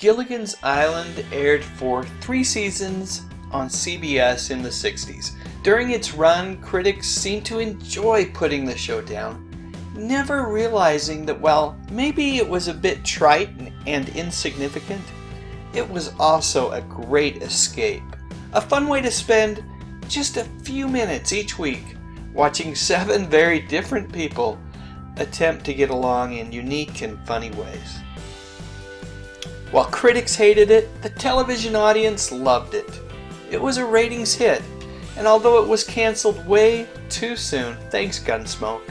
Gilligan's Island aired for 3 seasons on CBS in the 60s. During its run, critics seemed to enjoy putting the show down, never realizing that while maybe it was a bit trite and insignificant, it was also a great escape. A fun way to spend just a few minutes each week watching 7 very different people attempt to get along in unique and funny ways. While critics hated it, the television audience loved it. It was a ratings hit, and although it was canceled way too soon, thanks Gunsmoke,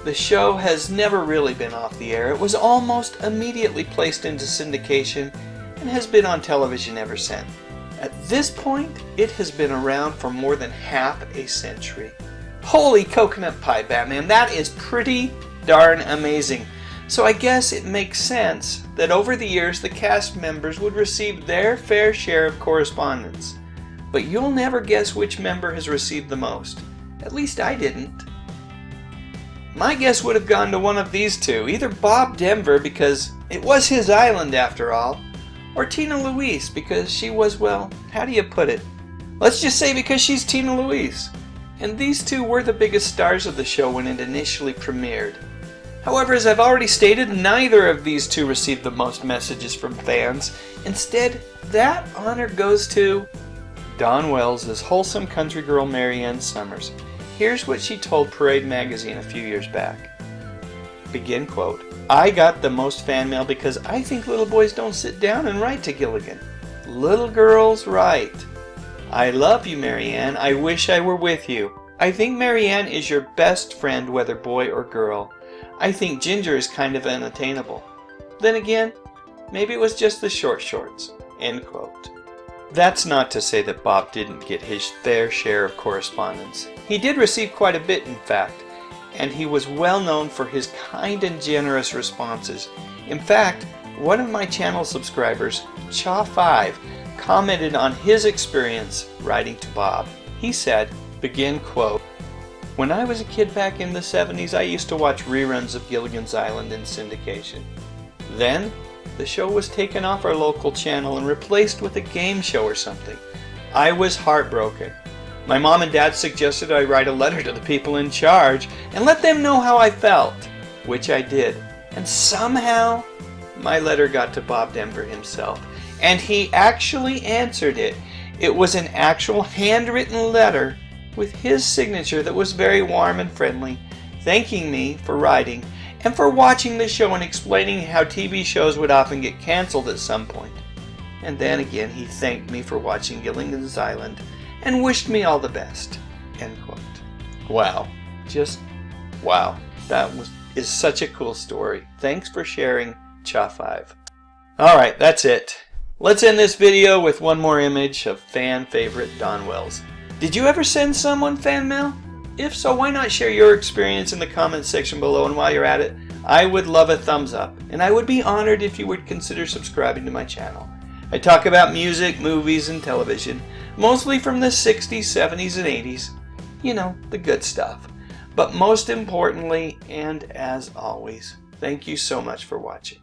the show has never really been off the air. It was almost immediately placed into syndication and has been on television ever since. At this point, it has been around for more than half a century. Holy coconut pie, Batman, that is pretty darn amazing. So I guess it makes sense that over the years the cast members would receive their fair share of correspondence. But you'll never guess which member has received the most. At least I didn't. My guess would have gone to one of these two, either Bob Denver because it was his island after all, or Tina Louise because she was, well, how do you put it? Let's just say because she's Tina Louise. And these two were the biggest stars of the show when it initially premiered. However, as I've already stated, neither of these two received the most messages from fans. Instead, that honor goes to Dawn Wells' wholesome country girl Marianne Summers. Here's what she told Parade magazine a few years back. Begin quote, "I got the most fan mail because I think little boys don't sit down and write to Gilligan. Little girls write. I love you, Marianne. I wish I were with you. I think Marianne is your best friend, whether boy or girl. I think Ginger is kind of unattainable. Then again, maybe it was just the short shorts." End quote. That's not to say that Bob didn't get his fair share of correspondence. He did receive quite a bit, in fact, and he was well known for his kind and generous responses. In fact, one of my channel subscribers, Chaw5, commented on his experience writing to Bob. He said, begin quote, "When I was a kid back in the 70s, I used to watch reruns of Gilligan's Island in syndication. Then, the show was taken off our local channel and replaced with a game show or something. I was heartbroken. My mom and dad suggested I write a letter to the people in charge and let them know how I felt, which I did. And somehow, my letter got to Bob Denver himself, and he actually answered it. It was an actual handwritten letter with his signature that was very warm and friendly, thanking me for writing and for watching the show and explaining how TV shows would often get canceled at some point. And then again, he thanked me for watching Gilligan's Island and wished me all the best." End quote. Wow. Just wow. That is such a cool story. Thanks for sharing, Chaw5. Alright, that's it. Let's end this video with one more image of fan favorite Dawn Wells. Did you ever send someone fan mail? If so, why not share your experience in the comments section below, and while you're at it, I would love a thumbs up, and I would be honored if you would consider subscribing to my channel. I talk about music, movies, and television, mostly from the 60s, 70s, and 80s. You know, the good stuff. But most importantly, and as always, thank you so much for watching.